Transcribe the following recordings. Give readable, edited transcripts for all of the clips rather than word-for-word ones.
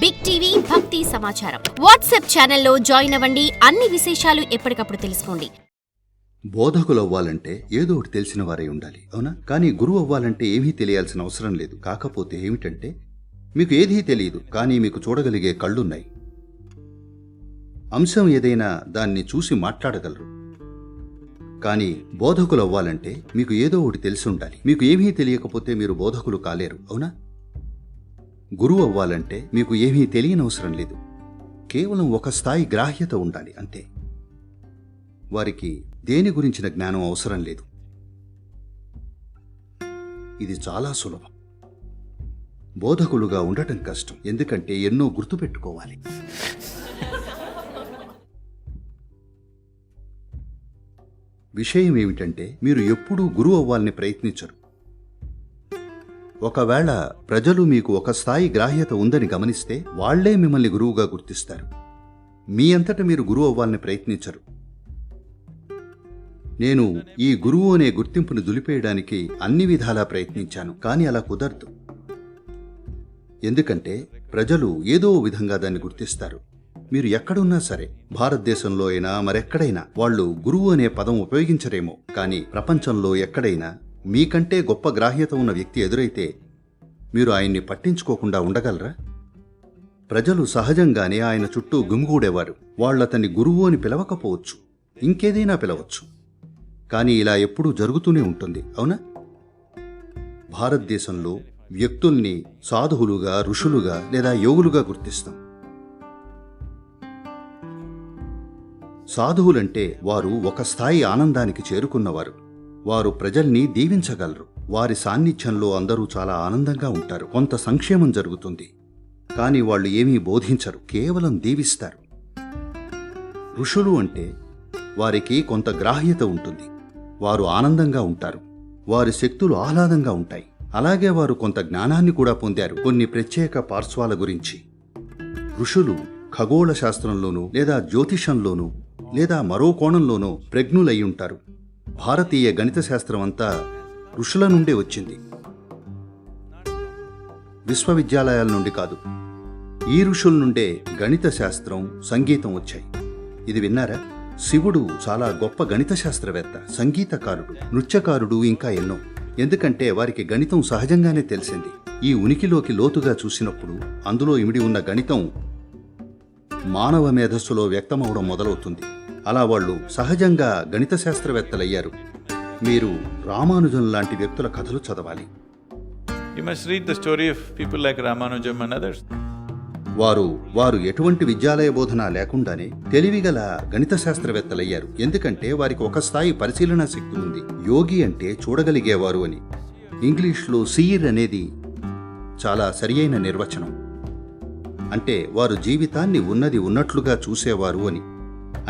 Big TV భక్తి సమాచారం WhatsApp ఛానల్లో జాయిన్ అవ్వండి. అన్ని విశేషాలు ఎప్పటికప్పుడు తెలుసుకోండి. బోధకులు అవ్వాలంటే ఏదో ఒకటి తెలిసిన వారై ఉండాలి, అవునా? కానీ గురువు అవ్వాలంటే ఏమీ తెలియాల్సిన అవసరం లేదు. కాకపోతే ఏమిటంటే మీకు ఏదీ తెలియదు, కానీ మీకు చూడగలిగే కళ్ళున్నాయి. అంశం ఏదైనా దాన్ని చూసి మాట్లాడగలరు. కానీ బోధకులు అవ్వాలంటే మీకు ఏదో ఒకటి తెలిసి ఉండాలి. మీకు ఏమీ తెలియకపోతే మీరు బోధకులు కాలేరు, అవునా? గురువు అవ్వాలంటే మీకు ఏమీ తెలియనవసరం లేదు. కేవలం ఒక స్థాయి గ్రాహ్యత ఉండాలి అంతే. వారికి దేని గురించిన జ్ఞానం అవసరం లేదు. ఇది చాలా సులభం. బోధకులుగా ఉండటం కష్టం, ఎందుకంటే ఎన్నో గుర్తుపెట్టుకోవాలి. విషయం ఏమిటంటే మీరు ఎప్పుడూ గురువు అవ్వాలని ప్రయత్నించరు. ఒకవేళ ప్రజలు మీకు ఒక స్థాయి గ్రాహ్యత ఉందని గమనిస్తే వాళ్లే మిమ్మల్ని గురువుగా గుర్తిస్తారు. మీ అంతట మీరు గురువు అవ్వాలని ప్రయత్నించరు. నేను ఈ గురువు అనే గుర్తింపును దులిపేయడానికి అన్ని విధాలా ప్రయత్నించాను, కానీ అలా కుదరదు. ఎందుకంటే ప్రజలు ఏదో విధంగా దాన్ని గుర్తిస్తారు. మీరు ఎక్కడున్నా సరే, భారతదేశంలో అయినా మరెక్కడైనా వాళ్ళు గురువు అనే పదం ఉపయోగించరేమో, కానీ ప్రపంచంలో ఎక్కడైనా మీకంటే గొప్ప గ్రాహ్యత ఉన్న వ్యక్తి ఎదురైతే మీరు ఆయన్ని పట్టించుకోకుండా ఉండగలరా? ప్రజలు సహజంగానే ఆయన చుట్టూ గుమిగూడేవారు. వాళ్ళతన్ని గురువు అని పిలవకపోవచ్చు, ఇంకేదైనా పిలవచ్చు, కానీ ఇలా ఎప్పుడూ జరుగుతూనే ఉంటుంది, అవునా? భారతదేశంలో వ్యక్తుల్ని సాధువులుగా, ఋషులుగా లేదా యోగులుగా గుర్తిస్తాం. సాధువులంటే వారు ఒక స్థాయి ఆనందానికి చేరుకున్నవారు. వారు ప్రజల్ని దీవించగలరు. వారి సాన్నిధ్యంలో అందరూ చాలా ఆనందంగా ఉంటారు. కొంత సంక్షేమం జరుగుతుంది, కానీ వాళ్ళు ఏమీ బోధించరు, కేవలం దీవిస్తారు. ఋషులు అంటే వారికి కొంత గ్రాహ్యత ఉంటుంది. వారు ఆనందంగా ఉంటారు. వారి శక్తులు ఆహ్లాదంగా ఉంటాయి. అలాగే వారు కొంత జ్ఞానాన్ని కూడా పొందారు, కొన్ని ప్రత్యేక పార్శ్వాల గురించి. ఋషులు ఖగోళ శాస్త్రంలోనూ లేదా జ్యోతిషంలోనూ లేదా మరో కోణంలోనూ ప్రజ్ఞులై ఉంటారు. భారతీయ గణిత శాస్త్రం అంతా ఋషుల నుండే వచ్చింది, విశ్వవిద్యాలయాల నుండి కాదు. ఈ ఋషుల నుండే గణిత శాస్త్రం, సంగీతం వచ్చాయి. ఇది విన్నారా? శివుడు చాలా గొప్ప గణిత శాస్త్రవేత్త, సంగీతకారుడు, నృత్యకారుడు, ఇంకా ఎన్నో. ఎందుకంటే వారికి గణితం సహజంగానే తెలిసింది. ఈ ఉనికిలోకి లోతుగా చూసినప్పుడు అందులో ఇమిడి ఉన్న గణితం మానవ మేధస్సులో వ్యక్తమవడం మొదలవుతుంది. అలా వాళ్ళు సహజంగా గణిత శాస్త్రవేత్తలయ్యారు. మీరు రామానుజం లాంటి వ్యక్తుల కథలు చదవాలి. You must read the story of people like Ramanujam and others. వారు ఎటువంటి విద్యాలయ బోధన లేకుండానే తెలివిగల గణిత శాస్త్రవేత్తలయ్యారు. ఎందుకంటే వారికి ఒక స్థాయి పరిశీలనా శక్తి ఉంది. యోగి అంటే చూడగలిగేవారు అని. ఇంగ్లీష్లో సీర్ అనేది చాలా సరియైన నిర్వచనం. అంటే వారు జీవితాన్ని ఉన్నది ఉన్నట్లుగా చూసేవారు అని.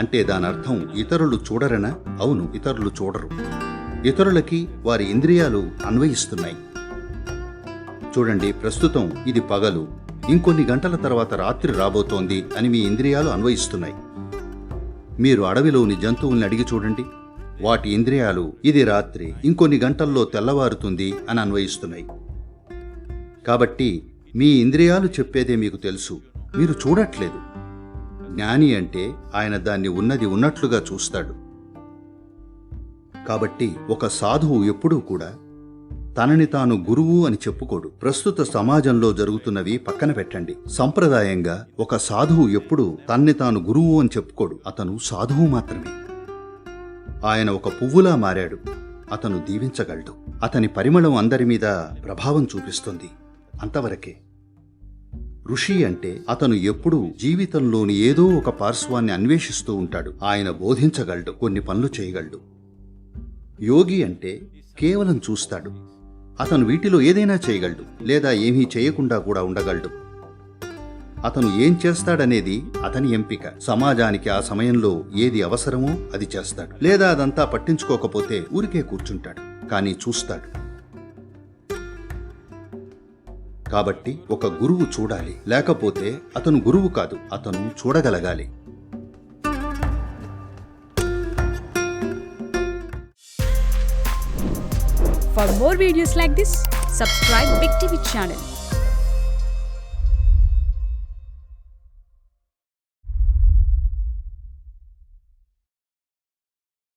అంటే దానర్థం ఇతరులు చూడరనా? అవును, ఇతరులు చూడరు. ఇతరులకి వారి ఇంద్రియాలు అన్వయిస్తున్నాయి. చూడండి, ప్రస్తుతం ఇది పగలు, ఇంకొన్ని గంటల తర్వాత రాత్రి రాబోతోంది అని మీ ఇంద్రియాలు అన్వయిస్తున్నాయి. మీరు అడవిలోని జంతువుల్ని అడిగి చూడండి, వాటి ఇంద్రియాలు ఇది రాత్రి, ఇంకొన్ని గంటల్లో తెల్లవారుతుంది అని అన్వయిస్తున్నాయి. కాబట్టి మీ ఇంద్రియాలు చెప్పేదే మీకు తెలుసు, మీరు చూడట్లేదు. జ్ఞాని అంటే ఆయన దాన్ని ఉన్నది ఉన్నట్లుగా చూస్తాడు. కాబట్టి ఒక సాధువు ఎప్పుడూ కూడా తనని తాను గురువు అని చెప్పుకోడు. ప్రస్తుత సమాజంలో జరుగుతున్నవి పక్కన పెట్టండి. సంప్రదాయంగా ఒక సాధువు ఎప్పుడూ తన్ని తాను గురువు అని చెప్పుకోడు. అతను సాధువు మాత్రమే. ఆయన ఒక పువ్వులా మారాడు. అతను దీవించగలడు. అతని పరిమళం అందరి మీద ప్రభావం చూపిస్తుంది, అంతవరకే. ఋషి అంటే అతను ఎప్పుడూ జీవితంలోని ఏదో ఒక పార్శ్వాన్ని అన్వేషిస్తూ ఉంటాడు. ఆయన బోధించగలడు, కొన్ని పనులు చేయగలడు. యోగి అంటే కేవలం చూస్తాడు. అతను వీటిలో ఏదైనా చేయగలడు, లేదా ఏమీ చేయకుండా కూడా ఉండగలడు. అతను ఏం చేస్తాడనేది అతని ఎంపిక. సమాజానికి ఆ సమయంలో ఏది అవసరమో అది చేస్తాడు, లేదా అదంతా పట్టించుకోకపోతే ఊరికే కూర్చుంటాడు, కానీ చూస్తాడు. కాబట్టి ఒక గురువు చూడాలి, లేకపోతే అతను గురువు కాదు, అతను చూడగలగాలి. For more videos like this, subscribe Big TV channel.